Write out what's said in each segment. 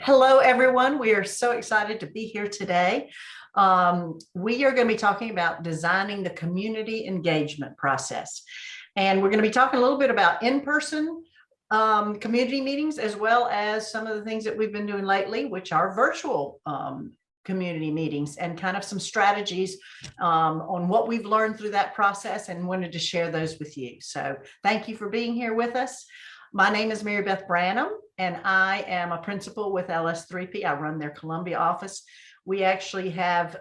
Hello, everyone. We are so excited to be here today. We are going to be talking about designing the community engagement process. And we're going to be talking a little bit about in-person community meetings, as well as some of the things that we've been doing lately, which are virtual community meetings, and kind of some strategies on what we've learned through that process, and wanted to share those with you. So thank you for being here with us. My name is Mary Beth Branham, and I am a principal with LS3P. I run their Columbia office. We actually have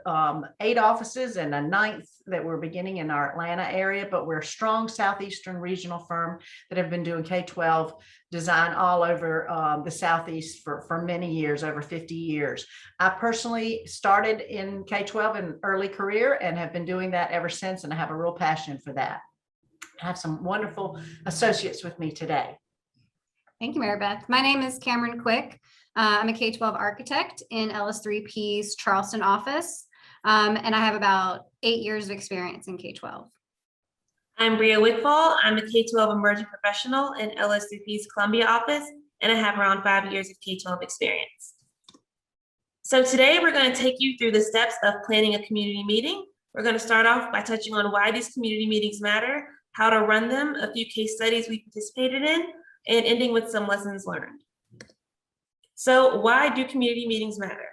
8 offices and a 9th that we're beginning in our Atlanta area, but we're a strong Southeastern regional firm that have been doing K-12 design all over the Southeast for many years, over 50 years. I personally started in K-12 in early career and have been doing that ever since, and I have a real passion for that. I have some wonderful associates with me today. Thank you, Mary Beth. My name is Cameron Quick. I'm a K-12 architect in LS3P's Charleston office, and I have about 8 years of experience in K-12. I'm Bria Wickfall. I'm a K-12 emerging professional in LS3P's Columbia office, and I have around 5 years of K-12 experience. So today we're going to take you through the steps of planning a community meeting. We're going to start off by touching on why these community meetings matter, how to run them, a few case studies we participated in, and ending with some lessons learned. So why do community meetings matter?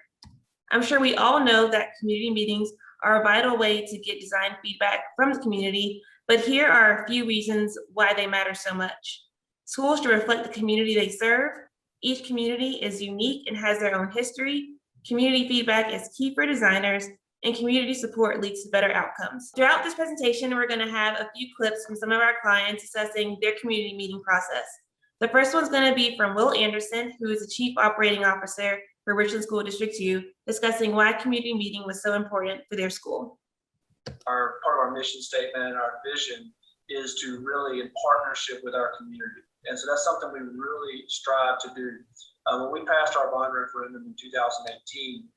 I'm sure we all know that community meetings are a vital way to get design feedback from the community, but here are a few reasons why they matter so much. Schools should reflect the community they serve. Each community is unique and has their own history. Community feedback is key for designers, and community support leads to better outcomes. Throughout this presentation, we're going to have a few clips from some of our clients assessing their community meeting process. The first one's going to be from Will Anderson, who is the Chief Operating Officer for Richland School District 2, discussing why community meeting was so important for their school. Part of our mission statement and our vision is to really in partnership with our community. And so that's something we really strive to do. When we passed our bond referendum in 2018,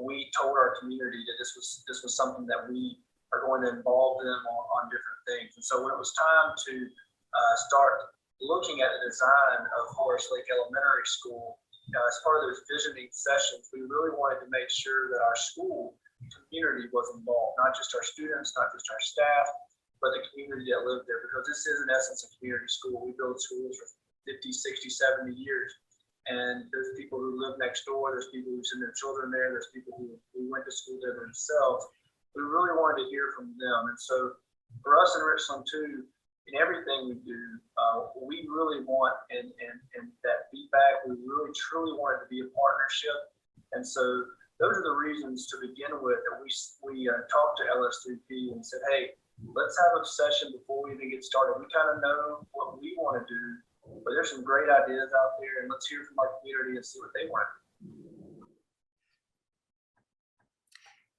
we told our community that this was something that we are going to involve them on different things. And so when it was time to start looking at the design of Forest Lake Elementary School, as part of those visioning sessions, we really wanted to make sure that our school community was involved, not just our students, not just our staff, but the community that lived there, because this is in essence a community school. We build schools for 50, 60, 70 years. And there's people who live next door, there's people who send their children there, there's people who went to school there themselves. We really wanted to hear from them. And so for us in Richland too, in everything we do, we really want and that feedback. We really truly want it to be a partnership, and so those are the reasons to begin with that we talked to LS3P and said, hey, let's have a session before we even get started. We kind of know what we want to do, but there's some great ideas out there, and let's hear from our community and see what they want to do.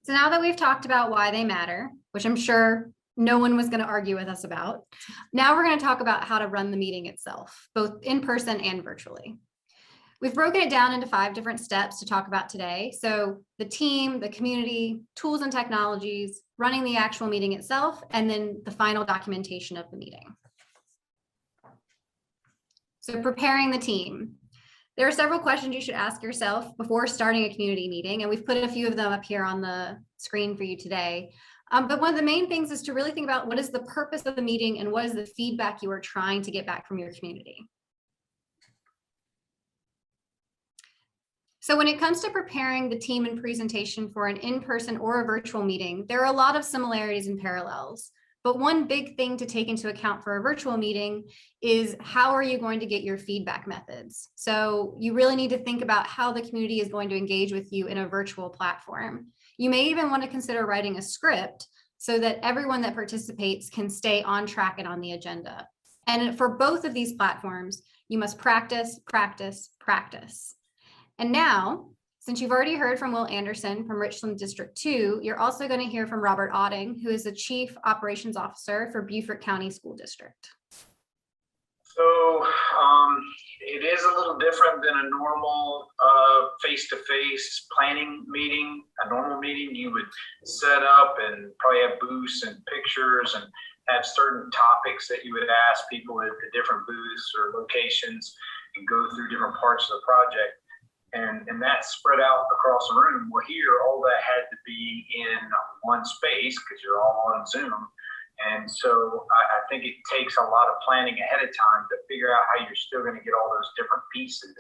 So now that we've talked about why they matter, which I'm sure no one was going to argue with us about, now we're going to talk about how to run the meeting itself, both in person and virtually. We've broken it down into 5 different steps to talk about today. So the team, the community, tools and technologies, running the actual meeting itself, and then the final documentation of the meeting. So preparing the team. There are several questions you should ask yourself before starting a community meeting, and we've put a few of them up here on the screen for you today. But one of the main things is to really think about what is the purpose of the meeting and what is the feedback you are trying to get back from your community. So when it comes to preparing the team and presentation for an in-person or a virtual meeting, there are a lot of similarities and parallels. But one big thing to take into account for a virtual meeting is how are you going to get your feedback methods? So you really need to think about how the community is going to engage with you in a virtual platform. You may even want to consider writing a script so that everyone that participates can stay on track and on the agenda. And for both of these platforms, you must practice, practice, practice. And now, since you've already heard from Will Anderson from Richland District 2, you're also going to hear from Robert Otting, who is the Chief Operations Officer for Beaufort County School District. So it is a little different than a normal face-to-face planning meeting. A normal meeting, you would set up and probably have booths and pictures and have certain topics that you would ask people at the different booths or locations and go through different parts of the project. and that's spread out across the room. Well, here, all that had to be in one space because you're all on Zoom. And so I think it takes a lot of planning ahead of time to figure out how you're still going to get all those different pieces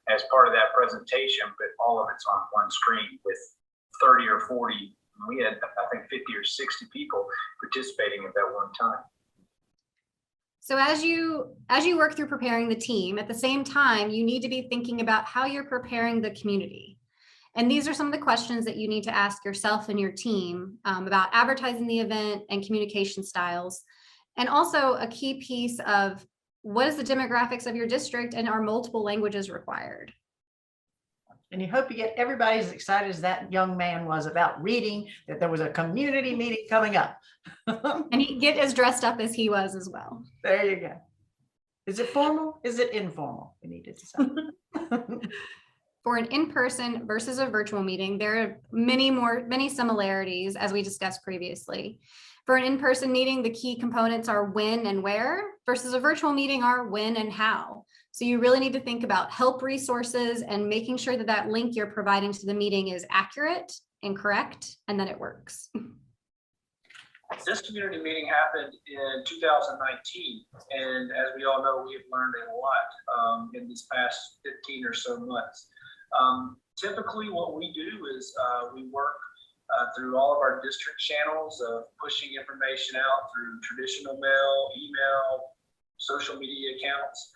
as part of that presentation, but all of it's on one screen with 30 or 40. We had, I think, 50 or 60 people participating at that one time. So as you work through preparing the team, at the same time, you need to be thinking about how you're preparing the community. And these are some of the questions that you need to ask yourself and your team about advertising the event and communication styles. And also a key piece of what is the demographics of your district and are multiple languages required? And you hope you get everybody as excited as that young man was about reading that there was a community meeting coming up. And you get as dressed up as he was as well. There you go. Is it formal? Is it informal? We need to decide. For an in-person versus a virtual meeting, there are many similarities as we discussed previously. For an in-person meeting, the key components are when and where versus a virtual meeting are when and how. So you really need to think about help resources and making sure that that link you're providing to the meeting is accurate and correct and that it works. This community meeting happened in 2019, and as we all know, we have learned a lot in these past 15 or so months. Typically, what we do is we work through all of our district channels of pushing information out through traditional mail, email, social media accounts.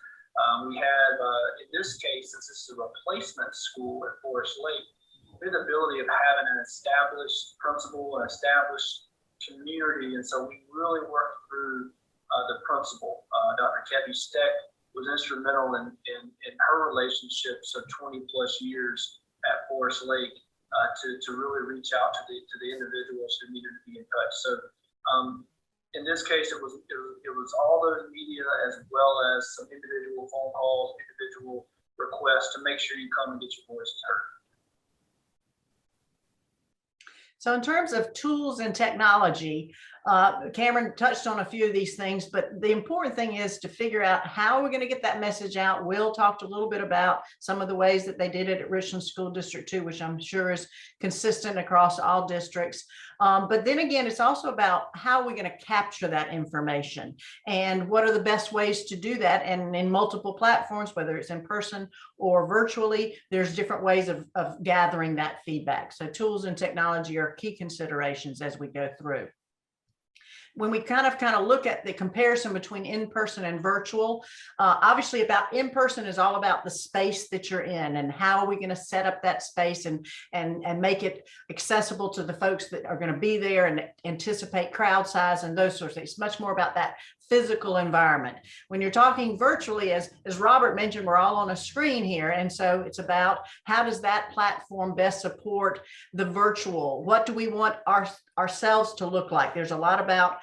We have, in this case, since this is a replacement school at Forest Lake, we have the ability of having an established principal, an established community. And so we really worked through the principal. Dr. Kathy Steck was instrumental in her relationships of 20 plus years at Forest Lake to really reach out to the individuals who needed to be in touch. So in this case, it was all those media as well as some individual phone calls, individual requests to make sure you come and get your voices heard. So in terms of tools and technology, Cameron touched on a few of these things, but the important thing is to figure out how we're going to get that message out. Will talked a little bit about some of the ways that they did it at Richland School District 2, which I'm sure is consistent across all districts. But then again, it's also about how we're going to capture that information and what are the best ways to do that. And in multiple platforms, whether it's in person or virtually, there's different ways of gathering that feedback. So tools and technology are key considerations as we go through. When we kind of look at the comparison between in-person and virtual, obviously about in-person is all about the space that you're in and how are we going to set up that space and make it accessible to the folks that are going to be there and anticipate crowd size and those sorts of things. It's much more about that physical environment. When you're talking virtually, as Robert mentioned, we're all on a screen here. And so it's about how does that platform best support the virtual? What do we want ourselves to look like? There's a lot about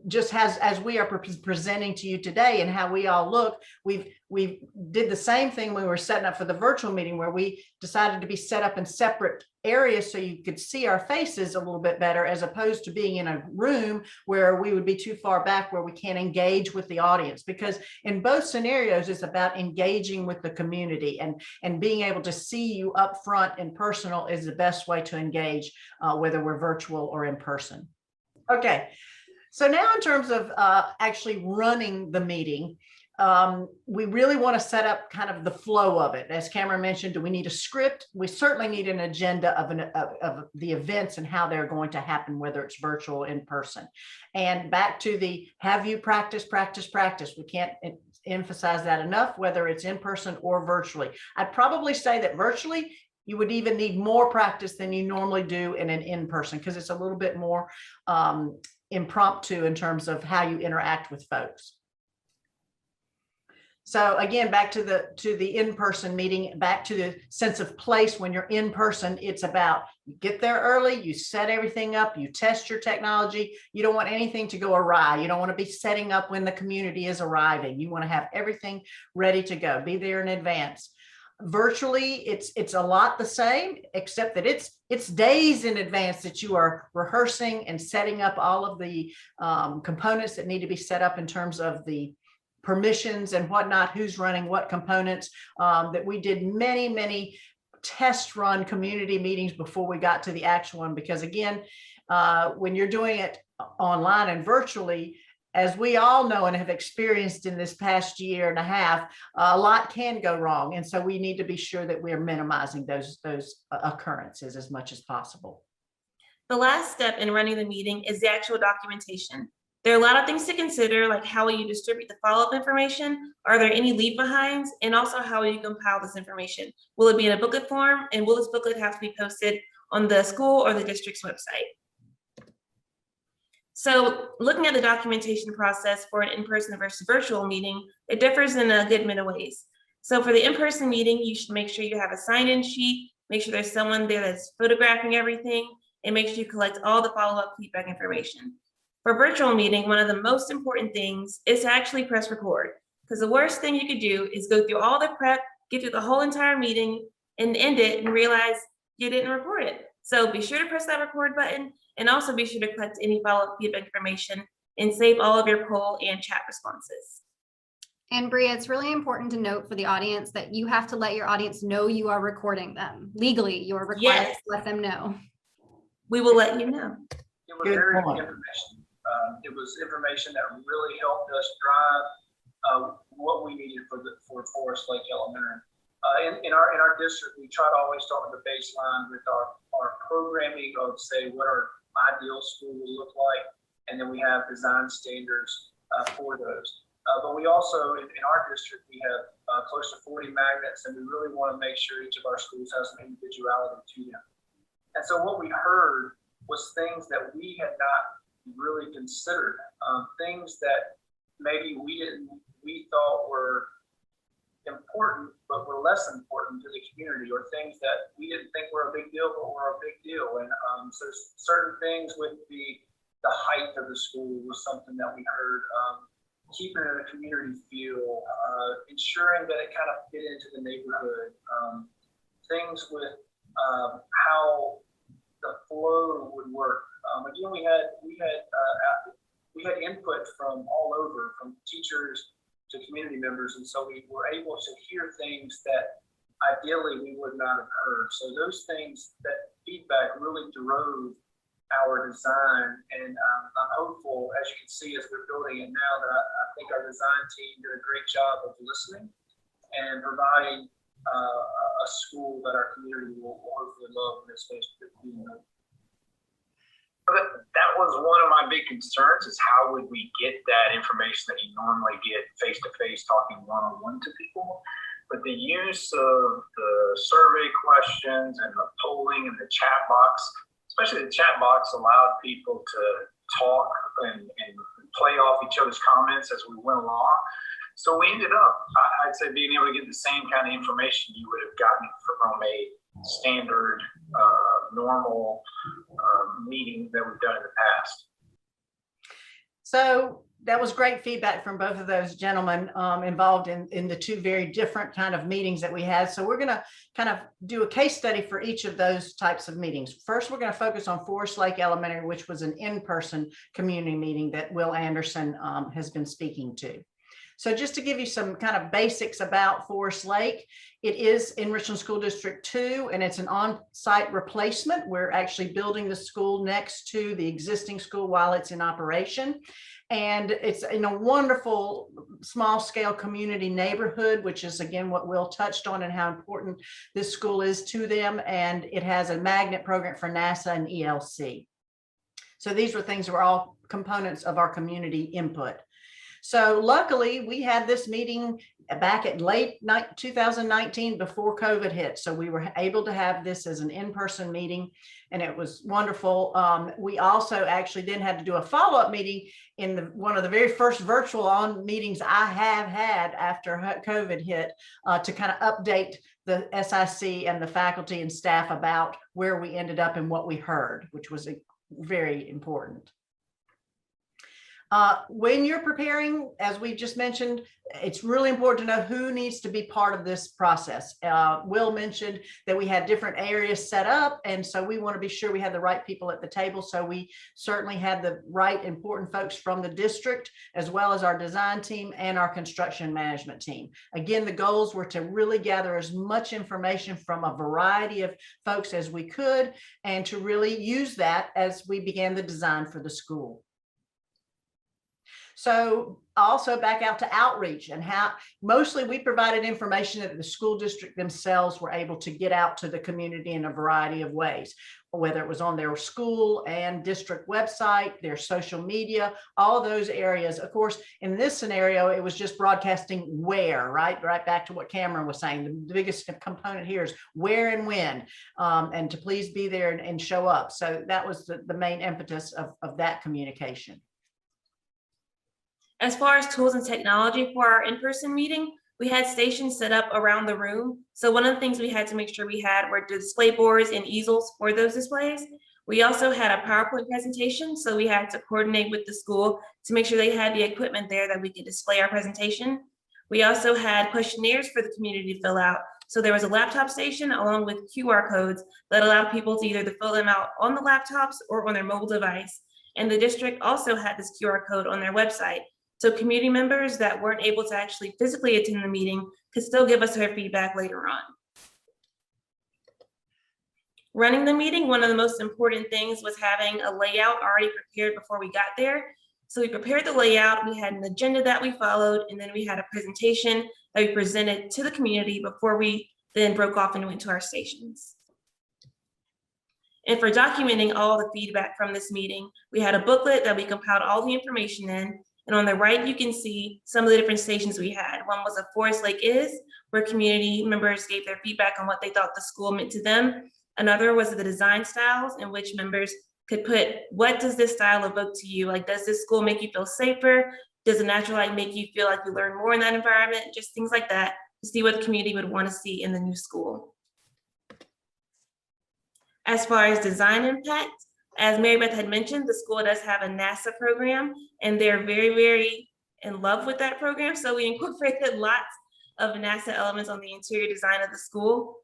just as we are presenting to you today and how we all look. We did the same thing when we were setting up for the virtual meeting, where we decided to be set up in separate areas so you could see our faces a little bit better, as opposed to being in a room where we would be too far back where we can't engage with the audience. Because in both scenarios, it's about engaging with the community, and being able to see you up front and personal is the best way to engage, whether we're virtual or in person. Okay, so now in terms of actually running the meeting, we really want to set up kind of the flow of it. As Cameron mentioned, do we need a script? We certainly need an agenda of the events and how they're going to happen, whether it's virtual or in person. And back to the have you practice. We can't emphasize that enough, whether it's in person or virtually. I'd probably say that virtually, you would even need more practice than you normally do in an in-person, because it's a little bit more impromptu in terms of how you interact with folks. So again, back to the in-person meeting, back to the sense of place. When you're in person, it's about you get there early, you set everything up, you test your technology. You don't want anything to go awry. You don't want to be setting up when the community is arriving. You want to have everything ready to go. Be there in advance. Virtually, it's a lot the same, except that it's days in advance that you are rehearsing and setting up all of the components that need to be set up in terms of the permissions and whatnot, who's running what components, that we did many test run community meetings before we got to the actual one. Because again, when you're doing it online and virtually, as we all know and have experienced in this past year and a half, a lot can go wrong. And so we need to be sure that we're minimizing those occurrences as much as possible. The last step in running the meeting is the actual documentation. There are a lot of things to consider, like how will you distribute the follow-up information? Are there any leave behinds? And also, how will you compile this information? Will it be in a booklet form? And will this booklet have to be posted on the school or the district's website? So looking at the documentation process for an in-person versus virtual meeting, it differs in a good many ways. So for the in-person meeting, you should make sure you have a sign-in sheet, make sure there's someone there that's photographing everything, and make sure you collect all the follow-up feedback information. For virtual meeting, one of the most important things is to actually press record, because the worst thing you could do is go through all the prep, get through the whole entire meeting, and end it and realize you didn't record it. So be sure to press that record button, and also be sure to collect any follow-up feedback information and save all of your poll and chat responses. And Bria, it's really important to note for the audience that you have to let your audience know you are recording them. Legally, you are required to let them know. We will let you know. It was very good information. It was information that really helped us drive what we needed for Forest Lake Elementary. In our district, we try to always start with the baseline with our programming of, say, what our ideal school will look like, and then we have design standards for those. But we also, in our district, we have close to 40 magnets, and we really want to make sure each of our schools has some individuality to them. And so what we heard was things that we had not really considered, things that maybe we thought were important, but were less important to the community, or things that we didn't think were a big deal, but were a big deal. And so certain things with the height of the school was something that we heard, keeping it a community feel, ensuring that it kind of fit into the neighborhood, things with how the flow would work. Again, we had input from all over, from teachers to community members, and so we were able to hear things that ideally we would not have heard. So those things, that feedback really drove our design, and I'm hopeful, as you can see, as we're building it now, that I think our design team did a great job of listening and providing a school that our community will hopefully love when it's supposed to be. That was one of my big concerns, is how would we get that information that you normally get face-to-face, talking one-on-one to people. But the use of the survey questions and the polling and the chat box, especially the chat box, allowed people to talk and play off each other's comments as we went along. So we ended up, I'd say, being able to get the same kind of information you would have gotten from a standard, normal meeting that we've done in the past. So that was great feedback from both of those gentlemen involved in the two very different kind of meetings that we had. So we're going to kind of do a case study for each of those types of meetings. First, we're going to focus on Forest Lake Elementary, which was an in-person community meeting that Will Anderson has been speaking to. So just to give you some kind of basics about Forest Lake, it is in Richland School District 2, and it's an on-site replacement. We're actually building the school next to the existing school while it's in operation. And it's in a wonderful small-scale community neighborhood, which is, again, what Will touched on and how important this school is to them. And it has a magnet program for NASA and ELC. So these were things that were all components of our community input. So luckily, we had this meeting back at late 2019 before COVID hit. So we were able to have this as an in-person meeting, and it was wonderful. We also actually then had to do a follow-up meeting in one of the very first virtual meetings I have had after COVID hit, to kind of update the SIC and the faculty and staff about where we ended up and what we heard, which was very important. When you're preparing, as we just mentioned, it's really important to know who needs to be part of this process. Will mentioned that we had different areas set up, and so we want to be sure we have the right people at the table. So we certainly had the right important folks from the district, as well as our design team and our construction management team. Again, the goals were to really gather as much information from a variety of folks as we could, and to really use that as we began the design for the school. So also back out to outreach, and how mostly we provided information that the school district themselves were able to get out to the community in a variety of ways, whether it was on their school and district website, their social media, all those areas. Of course, in this scenario, it was just broadcasting where, right back to what Cameron was saying. The biggest component here is where and when, and to please be there and show up. So that was the main impetus of that communication. As far as tools and technology for our in-person meeting, we had stations set up around the room. So one of the things we had to make sure we had were display boards and easels for those displays. We also had a PowerPoint presentation, so we had to coordinate with the school to make sure they had the equipment there that we could display our presentation. We also had questionnaires for the community to fill out. So there was a laptop station along with QR codes that allowed people to either fill them out on the laptops or on their mobile device. And the district also had this QR code on their website. So community members that weren't able to actually physically attend the meeting could still give us their feedback later on. Running the meeting, one of the most important things was having a layout already prepared before we got there. So we prepared the layout, we had an agenda that we followed, and then we had a presentation that we presented to the community before we then broke off and went to our stations. And for documenting all the feedback from this meeting, we had a booklet that we compiled all the information in. And on the right, you can see some of the different stations we had. One was a Forest Lake Is, where community members gave their feedback on what they thought the school meant to them. Another was the design styles, in which members could put, what does this style evoke to you? Like, does this school make you feel safer? Does the natural light make you feel like you learn more in that environment? Just things like that, to see what the community would want to see in the new school. As far as design impact, as Mary Beth had mentioned, the school does have a NASA program, and they're very, very in love with that program. So we incorporated lots of NASA elements on the interior design of the school.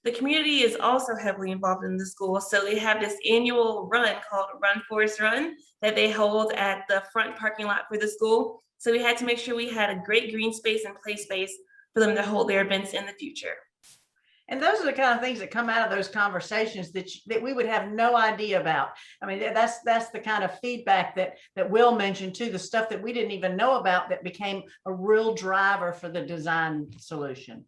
The community is also heavily involved in the school. So they have this annual run called Run Forest Run that they hold at the front parking lot for the school. So we had to make sure we had a great green space and play space for them to hold their events in the future. And those are the kind of things that come out of those conversations that we would have no idea about. I mean, that's the kind of feedback that Will mentioned too, the stuff that we didn't even know about that became a real driver for the design solution.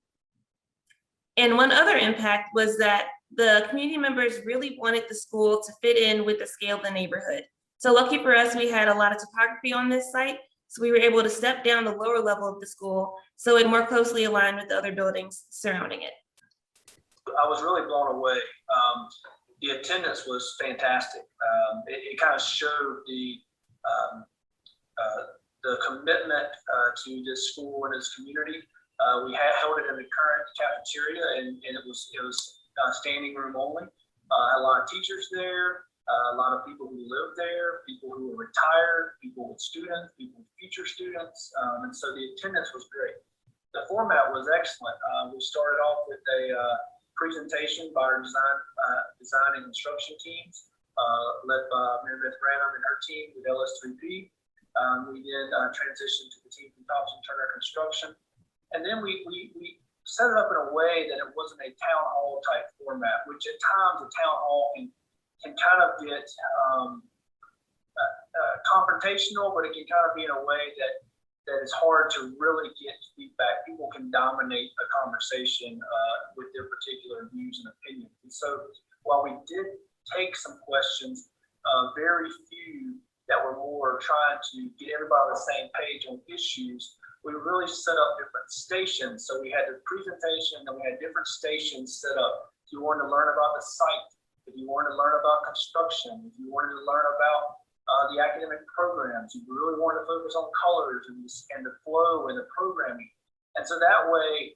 And one other impact was that the community members really wanted the school to fit in with the scale of the neighborhood. So lucky for us, we had a lot of topography on this site. So we were able to step down the lower level of the school so it more closely aligned with the other buildings surrounding it. I was really blown away. The attendance was fantastic. It kind of showed the commitment to this school and its community. We held it in the current cafeteria, and it was standing room only. A lot of teachers there, a lot of people who live there, people who were retired, people with students, people with future students, and so the attendance was great. The format was excellent. We started off with a presentation by our design and construction teams, led by Mary Beth Branham and her team with LS3P. We then transitioned to the team from Thompson Turner Construction. And then we set it up in a way that it wasn't a town hall type format, which at times a town hall can kind of get confrontational, but it can kind of be in a way that it's hard to really get feedback. People can dominate a conversation with their particular views and opinions. And so while we did take some questions, very few that were more trying to get everybody on the same page on issues, we really set up different stations. So we had the presentation and we had different stations set up. If you wanted to learn about the site, if you wanted to learn about construction, if you wanted to learn about the academic programs, you really wanted to focus on colors and the flow and the programming. And so that way,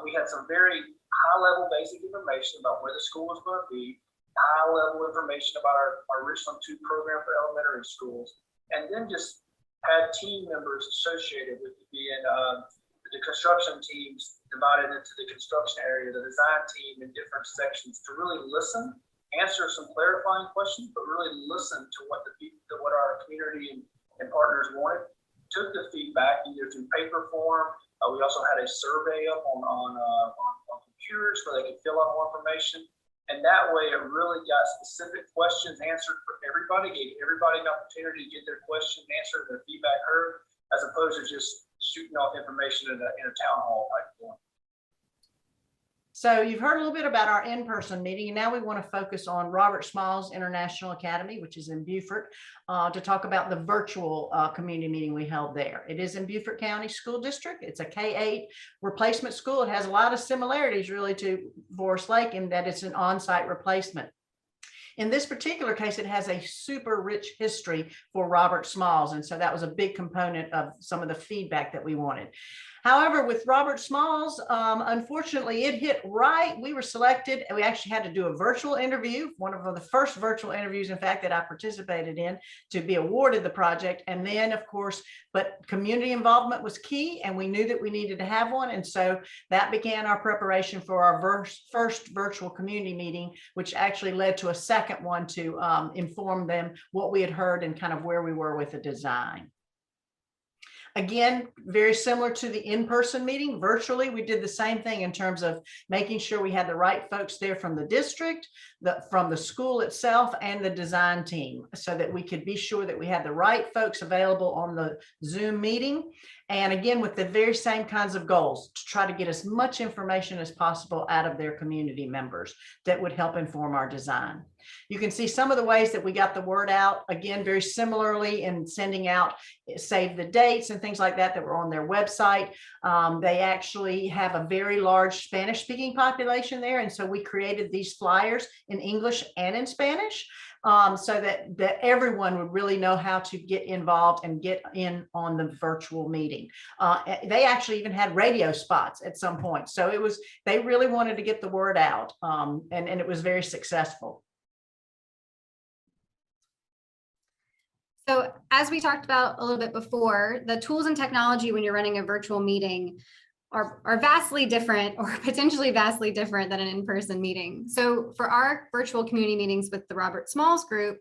we had some very high-level basic information about where the school was going to be, high-level information about our Richland 2 program for elementary schools, and then just had team members associated with it, being the construction teams divided into the construction area, the design team in different sections, to really listen, answer some clarifying questions, but really listen to what what our community and partners wanted. Took the feedback either through paper form. We also had a survey up on computers where they could fill out more information. And that way it really got specific questions answered for everybody, gave everybody an opportunity to get their question answered, their feedback heard, as opposed to just shooting off information in a town hall type form. So you've heard a little bit about our in-person meeting, and now we want to focus on Robert Smalls International Academy, which is in Beaufort, to talk about the virtual community meeting we held there. It is in Beaufort County School District. It's a K-8 replacement school. It has a lot of similarities really to Forest Lake in that it's an on-site replacement. In this particular case, it has a super rich history for Robert Smalls. And so that was a big component of some of the feedback that we wanted. However, with Robert Smalls, unfortunately, it hit right. We were selected, and we actually had to do a virtual interview, one of the first virtual interviews, in fact, that I participated in, to be awarded the project. And then, of course, but community involvement was key, and we knew that we needed to have one. And so that began our preparation for our first virtual community meeting, which actually led to a second one to inform them what we had heard and kind of where we were with the design. Again, very similar to the in-person meeting, virtually, we did the same thing in terms of making sure we had the right folks there from the district, from the school itself, and the design team, so that we could be sure that we had the right folks available on the Zoom meeting. And again, with the very same kinds of goals, to try to get as much information as possible out of their community members that would help inform our design. You can see some of the ways that we got the word out, again, very similarly in sending out save the dates and things like that were on their website. They actually have a very large Spanish speaking population there. And so we created these flyers in English and in Spanish, so that everyone would really know how to get involved and get in on the virtual meeting. They actually even had radio spots at some point. So they really wanted to get the word out, and it was very successful. So as we talked about a little bit before, the tools and technology when you're running a virtual meeting are vastly different, or potentially vastly different, than an in-person meeting. So for our virtual community meetings with the Robert Smalls group,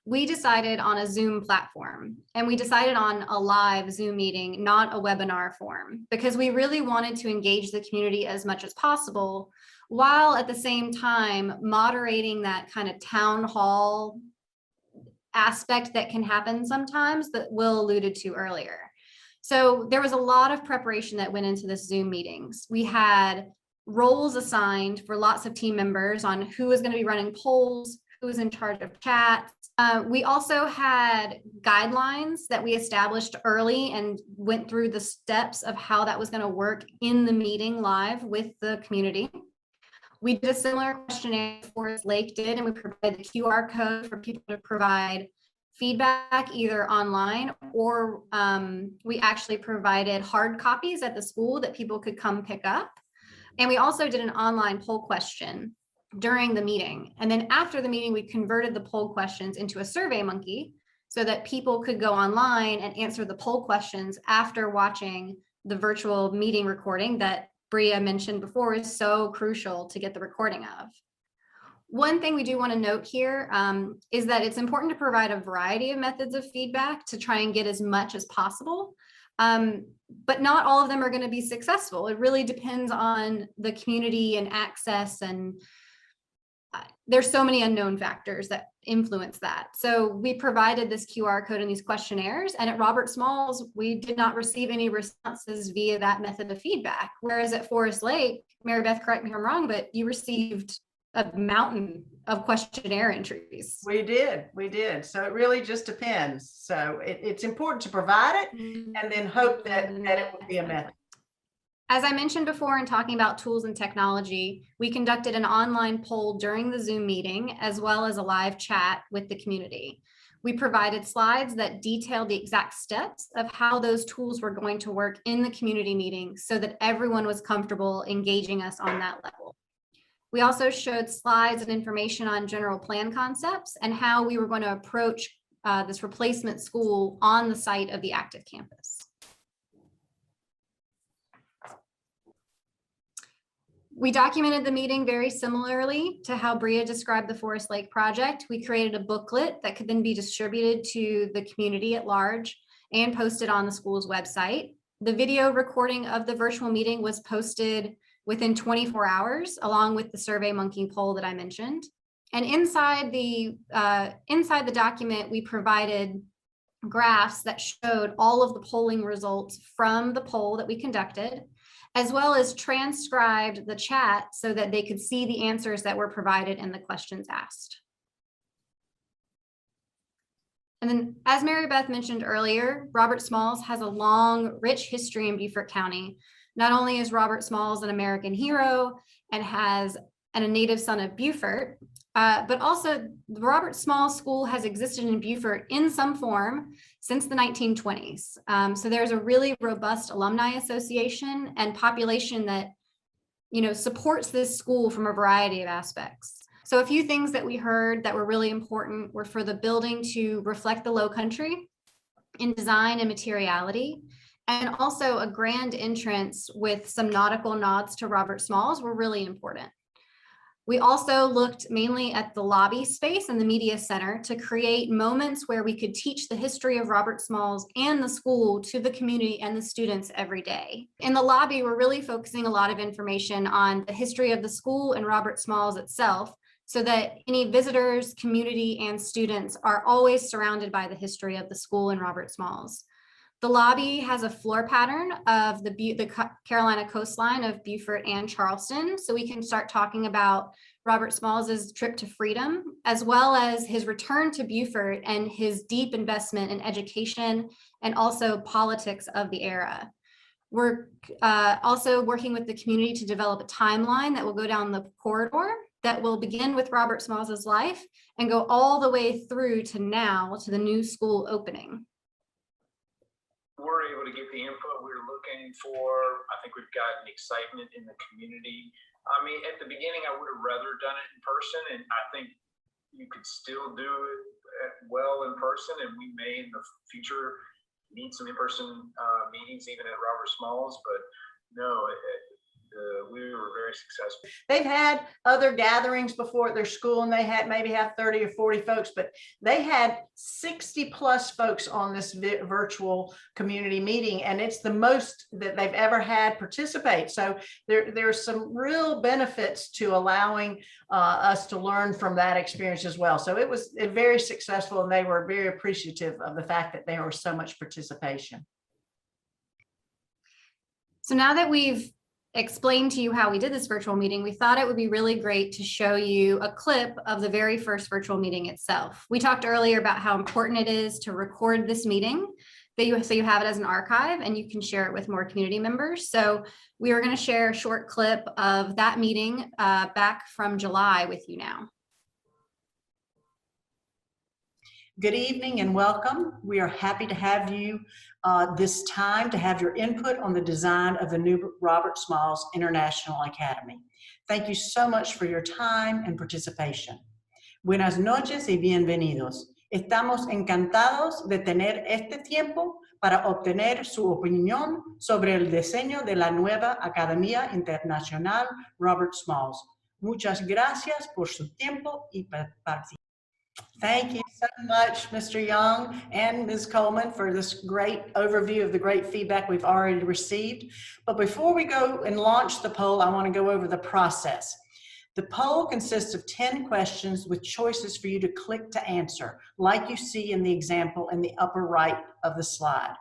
we decided on a Zoom platform, and we decided on a live Zoom meeting, not a webinar form, because we really wanted to engage the community as much as possible, while at the same time moderating that kind of town hall aspect that can happen sometimes that Will alluded to earlier. So there was a lot of preparation that went into this Zoom meetings. We had roles assigned for lots of team members on who was going to be running polls, who was in charge of chats. We also had guidelines that we established early and went through the steps of how that was going to work in the meeting live with the community. We did a similar questionnaire Forest Lake did, and we provided the QR code for people to provide feedback either online, or we actually provided hard copies at the school that people could come pick up. And we also did an online poll question during the meeting. And then after the meeting, we converted the poll questions into a SurveyMonkey so that people could go online and answer the poll questions after watching the virtual meeting recording that Bria mentioned before is so crucial to get the recording of. One thing we do want to note here is that it's important to provide a variety of methods of feedback to try and get as much as possible, but not all of them are going to be successful. It really depends on the community and access, and there's so many unknown factors that influence that. So we provided this QR code in these questionnaires, and at Robert Smalls, we did not receive any responses via that method of feedback. Whereas at Forest Lake, Mary Beth, correct me if I'm wrong, but you received a mountain of questionnaire entries. We did. So it really just depends. So it's important to provide it and then hope that it will be a method. As I mentioned before in talking about tools and technology, we conducted an online poll during the Zoom meeting, as well as a live chat with the community. We provided slides that detailed the exact steps of how those tools were going to work in the community meeting so that everyone was comfortable engaging us on that level. We also showed slides and information on general plan concepts and how we were going to approach this replacement school on the site of the active campus. We documented the meeting very similarly to how Bria described the Forest Lake project. We created a booklet that could then be distributed to the community at large and posted on the school's website. The video recording of the virtual meeting was posted within 24 hours, along with the SurveyMonkey poll that I mentioned. And inside the document, we provided graphs that showed all of the polling results from the poll that we conducted, as well as transcribed the chat so that they could see the answers that were provided and the questions asked. And then, as Mary Beth mentioned earlier, Robert Smalls has a long, rich history in Beaufort County. Not only is Robert Smalls an American hero and a native son of Beaufort, but also the Robert Smalls School has existed in Beaufort in some form since the 1920s. So there's a really robust alumni association and population that, supports this school from a variety of aspects. So a few things that we heard that were really important were for the building to reflect the Low Country in design and materiality, and also a grand entrance with some nautical nods to Robert Smalls were really important. We also looked mainly at the lobby space and the media center to create moments where we could teach the history of Robert Smalls and the school to the community and the students every day. In the lobby, we're really focusing a lot of information on the history of the school and Robert Smalls itself, so that any visitors, community, and students are always surrounded by the history of the school and Robert Smalls. The lobby has a floor pattern of the Carolina coastline of Beaufort and Charleston, so we can start talking about Robert Smalls' trip to freedom, as well as his return to Beaufort and his deep investment in education and also politics of the era. We're also working with the community to develop a timeline that will go down the corridor that will begin with Robert Smalls' life and go all the way through to now, to the new school opening. We're able to get the input we were looking for. I think we've gotten excitement in the community. I mean, at the beginning, I would have rather done it in person, and I think you could still do it well in person, and we may in the future need some in-person meetings even at Robert Smalls, but no, we were very successful. They've had other gatherings before at their school, and they had maybe have 30 or 40 folks, but they had 60 plus folks on this virtual community meeting, and it's the most that they've ever had participate. So there's some real benefits to allowing us to learn from that experience as well. So it was very successful, and they were very appreciative of the fact that there was so much participation. So now that we've explained to you how we did this virtual meeting, we thought it would be really great to show you a clip of the very first virtual meeting itself. We talked earlier about how important it is to record this meeting, so you have it as an archive and you can share it with more community members. So we are going to share a short clip of that meeting back from July with you now. Good evening and welcome. We are happy to have you this time to have your input on the design of the new Robert Smalls International Academy. Thank you so much for your time and participation. Buenas noches y bienvenidos. Estamos encantados de tener este tiempo para obtener su opinión sobre el diseño de la nueva Academia Internacional Robert Smalls. Muchas gracias por su tiempo y participación. Thank you so much, Mr. Young and Ms. Coleman, for this great overview of the great feedback we've already received. But before we go and launch the poll, I want to go over the process. The poll consists of 10 questions with choices for you to click to answer, like you see in the example in the upper right of the slide.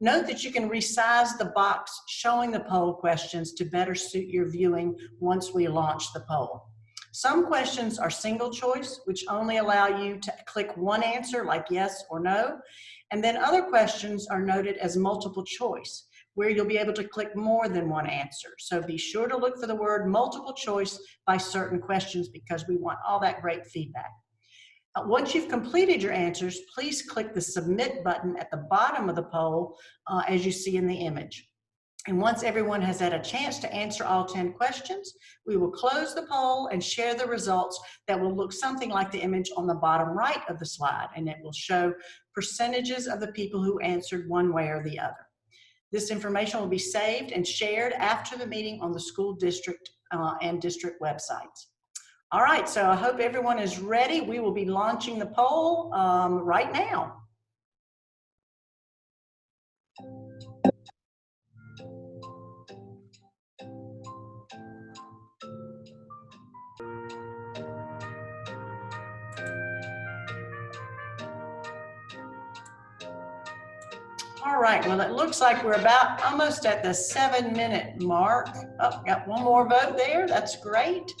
Note that you can resize the box showing the poll questions to better suit your viewing once we launch the poll. Some questions are single choice, which only allow you to click one answer like yes or no. And then other questions are noted as multiple choice, where you'll be able to click more than one answer. So be sure to look for the word multiple choice by certain questions because we want all that great feedback. Once you've completed your answers, please click the submit button at the bottom of the poll as you see in the image. And once everyone has had a chance to answer all 10 questions, we will close the poll and share the results that will look something like the image on the bottom right of the slide, and it will show percentages of the people who answered one way or the other. This information will be saved and shared after the meeting on the school district and district websites. All right, so I hope everyone is ready. We will be launching the poll right now. All right, well, it looks like we're about almost at the 7-minute mark. Oh, got one more vote there. That's great.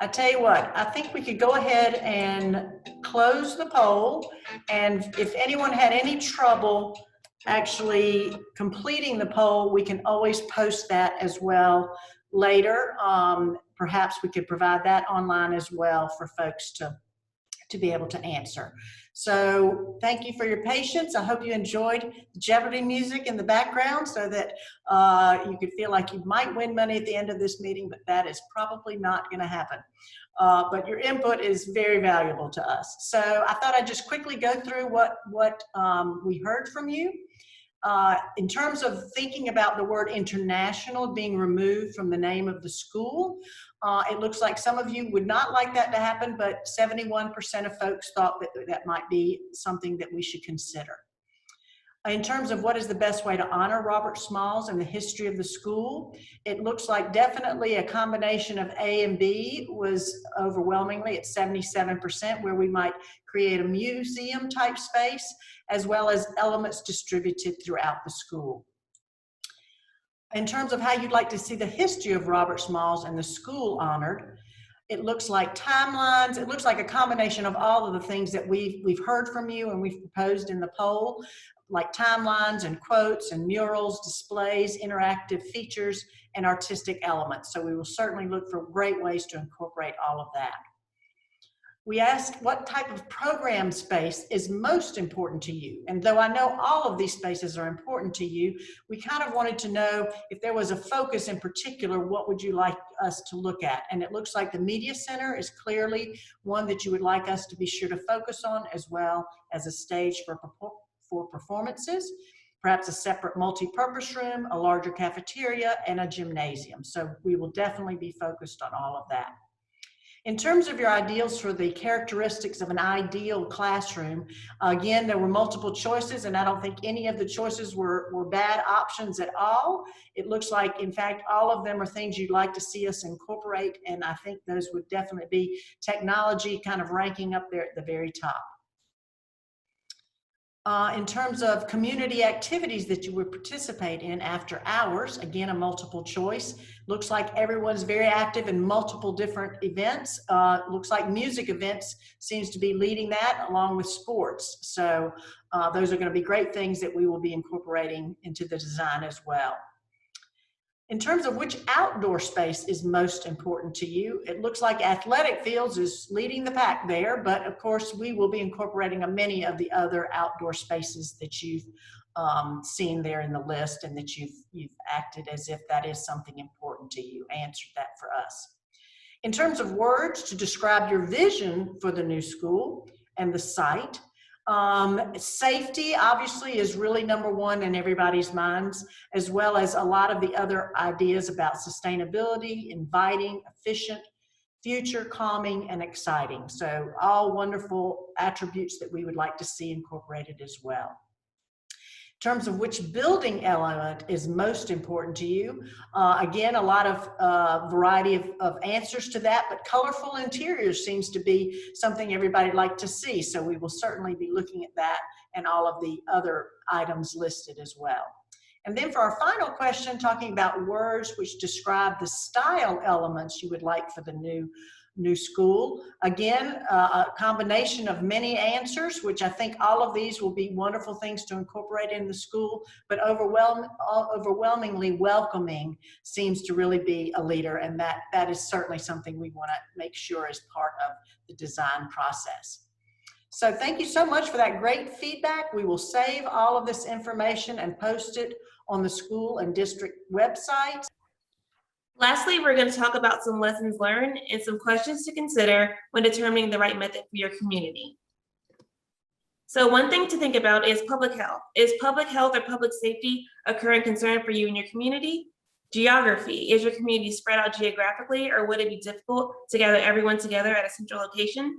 I tell you what, I think we could go ahead and close the poll. And if anyone had any trouble actually completing the poll, we can always post that as well later. Perhaps we could provide that online as well for folks to be able to answer. So thank you for your patience. I hope you enjoyed Jeopardy music in the background so that you could feel like you might win money at the end of this meeting, but that is probably not going to happen. But your input is very valuable to us. So I thought I'd just quickly go through what we heard from you. In terms of thinking about the word international being removed from the name of the school, it looks like some of you would not like that to happen, but 71% of folks thought that that might be something that we should consider. In terms of what is the best way to honor Robert Smalls and the history of the school, it looks like definitely a combination of A and B was overwhelmingly at 77%, where we might create a museum type space, as well as elements distributed throughout the school. In terms of how you'd like to see the history of Robert Smalls and the school honored, it looks like timelines. It looks like a combination of all of the things that we've heard from you and we've proposed in the poll, like timelines and quotes and murals, displays, interactive features, and artistic elements. So we will certainly look for great ways to incorporate all of that. We asked what type of program space is most important to you. And though I know all of these spaces are important to you, we kind of wanted to know if there was a focus in particular, what would you like us to look at? And it looks like the Media Center is clearly one that you would like us to be sure to focus on, as well as a stage for performances, perhaps a separate multi-purpose room, a larger cafeteria, and a gymnasium. So we will definitely be focused on all of that. In terms of your ideals for the characteristics of an ideal classroom, again, there were multiple choices, and I don't think any of the choices were bad options at all. It looks like, in fact, all of them are things you'd like to see us incorporate, and I think those would definitely be technology kind of ranking up there at the very top. In terms of community activities that you would participate in after hours, again, a multiple choice. Looks like everyone's very active in multiple different events. Looks like music events seems to be leading that, along with sports. So those are going to be great things that we will be incorporating into the design as well. In terms of which outdoor space is most important to you, it looks like athletic fields is leading the pack there, but of course we will be incorporating many of the other outdoor spaces that you've seen there in the list and that you've acted as if that is something important to you, answered that for us. In terms of words to describe your vision for the new school and the site, safety obviously is really number one in everybody's minds, as well as a lot of the other ideas about sustainability, inviting, efficient, future, calming, and exciting. So all wonderful attributes that we would like to see incorporated as well. In terms of which building element is most important to you, again, a lot of variety of answers to that, but colorful interiors seems to be something everybody would like to see. So we will certainly be looking at that and all of the other items listed as well. And then for our final question, talking about words which describe the style elements you would like for the new school. Again, a combination of many answers, which I think all of these will be wonderful things to incorporate in the school, but overwhelmingly welcoming seems to really be a leader, and that is certainly something we want to make sure is part of the design process. So thank you so much for that great feedback. We will save all of this information and post it on the school and district website. Lastly, we're going to talk about some lessons learned and some questions to consider when determining the right method for your community. So one thing to think about is public health. Is public health or public safety a current concern for you and your community? Geography. Is your community spread out geographically, or would it be difficult to gather everyone together at a central location?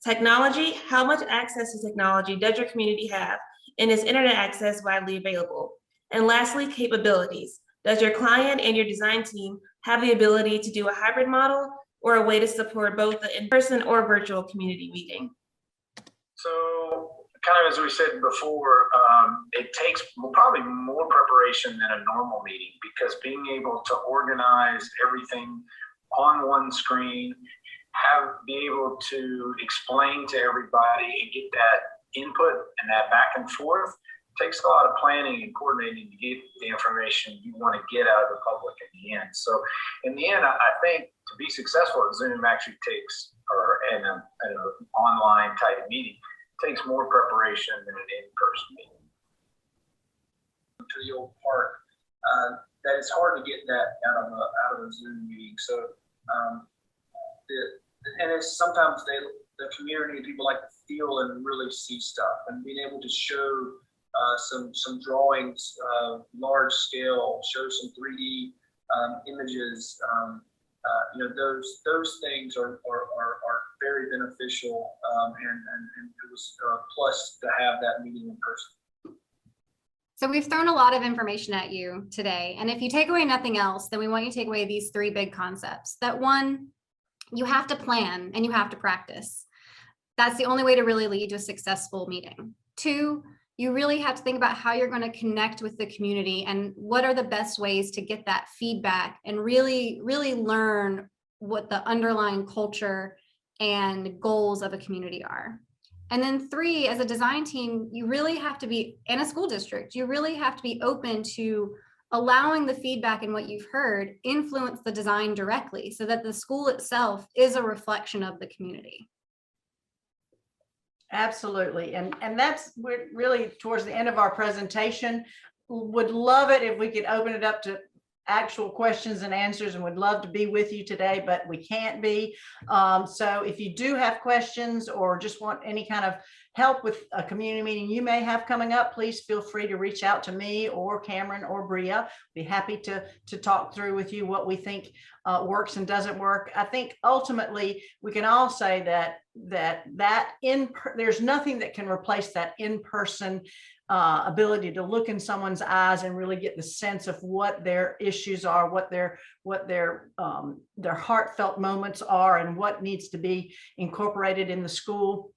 Technology. How much access to technology does your community have, and is internet access widely available? And lastly, capabilities. Does your client and your design team have the ability to do a hybrid model or a way to support both the in-person or virtual community meeting? So kind of as we said before, it takes probably more preparation than a normal meeting, because being able to organize everything on one screen, be able to explain to everybody and get that input and that back and forth takes a lot of planning and coordinating to get the information you want to get out of the public in the end. So in the end, I think to be successful at Zoom actually takes, or in an online type meeting, takes more preparation than an in-person meeting. To the old park, that it's hard to get that out of a Zoom meeting. So, and it's sometimes the community, people like to feel and really see stuff, and being able to show some drawings, large scale, show some 3D images. Those things are very beneficial, and it was a plus to have that meeting in person. So we've thrown a lot of information at you today. And if you take away nothing else, then we want you to take away these three big concepts. That one, you have to plan and you have to practice. That's the only way to really lead to a successful meeting. Two, you really have to think about how you're going to connect with the community and what are the best ways to get that feedback and really, really learn what the underlying culture and goals of a community are. And then three, as a design team, you really have to be, in a school district, you really have to be open to allowing the feedback and what you've heard influence the design directly so that the school itself is a reflection of the community. Absolutely. And we're really towards the end of our presentation. Would love it if we could open it up to actual questions and answers, and would love to be with you today, but we can't be. So if you do have questions or just want any kind of help with a community meeting you may have coming up, please feel free to reach out to me or Cameron or Bria. Be happy to talk through with you what we think works and doesn't work. I think ultimately we can all say that there's nothing that can replace that in-person ability to look in someone's eyes and really get the sense of what their issues are, what their heartfelt moments are, and what needs to be incorporated in the school.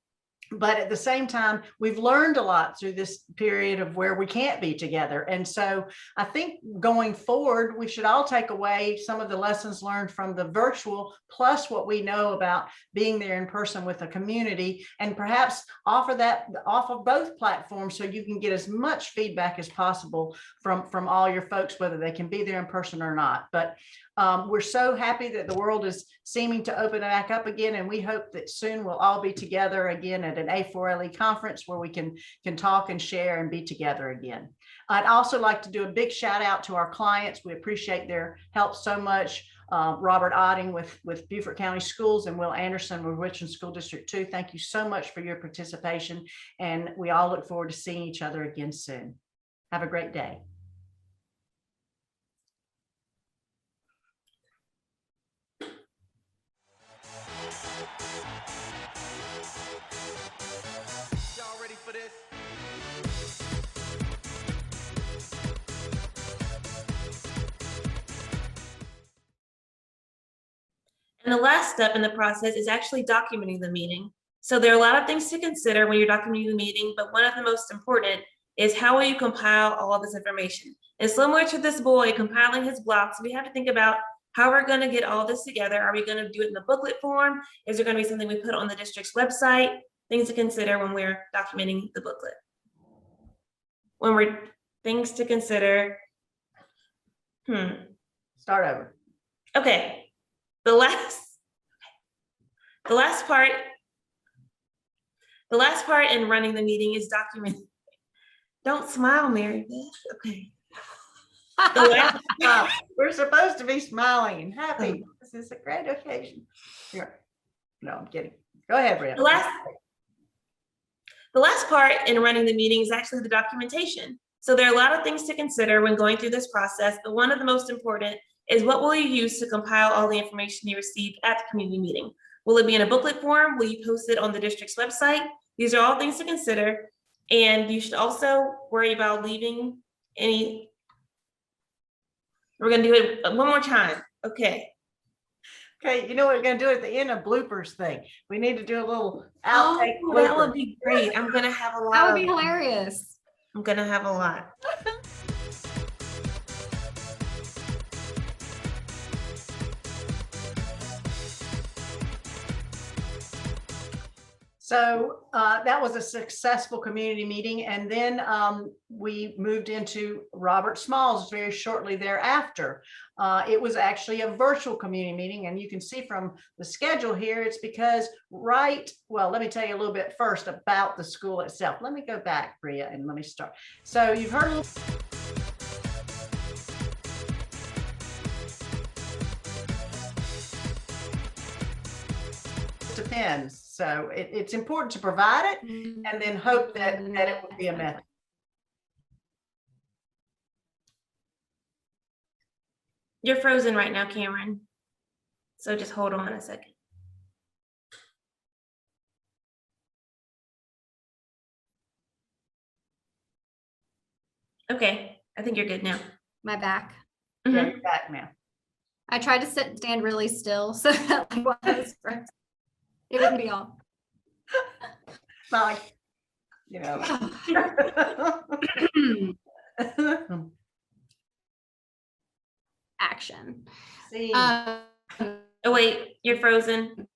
But at the same time, we've learned a lot through this period of where we can't be together. And so I think going forward, we should all take away some of the lessons learned from the virtual, plus what we know about being there in person with a community, and perhaps offer that off of both platforms so you can get as much feedback as possible from all your folks, whether they can be there in person or not. But we're so happy that the world is seeming to open back up again, and we hope that soon we'll all be together again at an A4LE conference where we can talk and share and be together again. I'd also like to do a big shout out to our clients. We appreciate their help so much. Robert Otting with Beaufort County Schools and Will Anderson with Richland School District 2. Thank you so much for your participation, and we all look forward to seeing each other again soon. Have a great day. And the last step in the process is actually documenting the meeting. So there are a lot of things to consider when you're documenting the meeting, but one of the most important is how will you compile all of this information? And similar to this boy compiling his blocks, we have to think about how we're going to get all this together. Are we going to do it in the booklet form? Is there going to be something we put on the district's website? Things to consider when we're documenting the booklet. Things to consider. Start over. Okay. The last part, The last part in running the meeting is document. Don't smile, Mary Beth. Okay. The last, We're supposed to be smiling and happy. This is a great occasion. Here. No, I'm kidding. Go ahead, Bria. the last part in running the meeting is actually the documentation. So there are a lot of things to consider when going through this process, but one of the most important is what will you use to compile all the information you received at the community meeting? Will it be in a booklet form? Will you post it on the district's website? These are all things to consider. And you should also worry about leaving any. We're gonna do it one more time. Okay. Okay, you know what we're gonna do at the end of bloopers thing? We need to do a little Oh, outtake that would blooper. be great. I'm gonna have a lot. That would be hilarious. I'm gonna have a lot. So that was a successful community meeting. And then we moved into Robert Smalls very shortly thereafter. It was actually a virtual community meeting. And you can see from the schedule here, it's because well, let me tell you a little bit first about the school itself. Let me go back, Bria, and let me start. So you've heard a little. Depends. So it's important to provide it and then hope that it will be a method. You're frozen right now, Cameron. So just hold on a second. Okay, I think you're good now. My back. Yeah, Mhm. you're back now. I tried to stand really still so that like, while I was first, it wouldn't be all. It's not like, you know. Action. See, Um, Oh wait, you're frozen.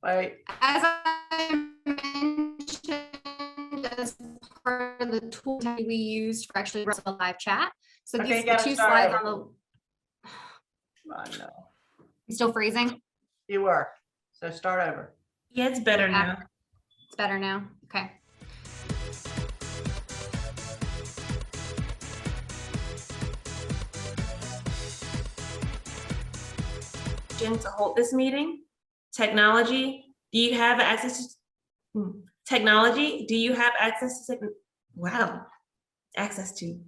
wait, As I mentioned, as part of the tool that we used for actually running a live chat. So Okay, these you the gotta two start slides over. on I know. the, still freezing? You were. So start over. Yeah, it's better now. It's better now. Okay. To hold this meeting, technology, do you have access to technology? Do you have access to access to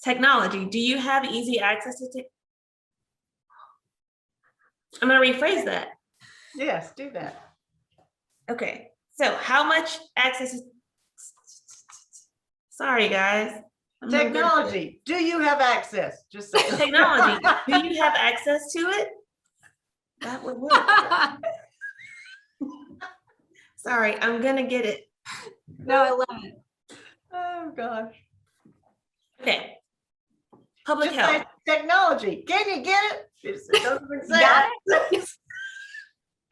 technology? Do you have easy access to I'm gonna rephrase that. Yes, do that. Okay, so how much access is sorry guys. I'm no good at Technology. Do you have access? Just say. Technology. Do you have access to it? That would work. Sorry, I'm gonna get it. No, I love it. Oh, gosh. Okay. Public Just say health. technology. Can you get it? It doesn't say Got access.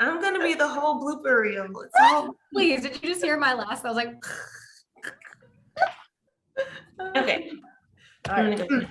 I'm gonna be the whole blooper reel. It's all Please, did you just hear my last? I was like, okay. All I'm right. gonna go.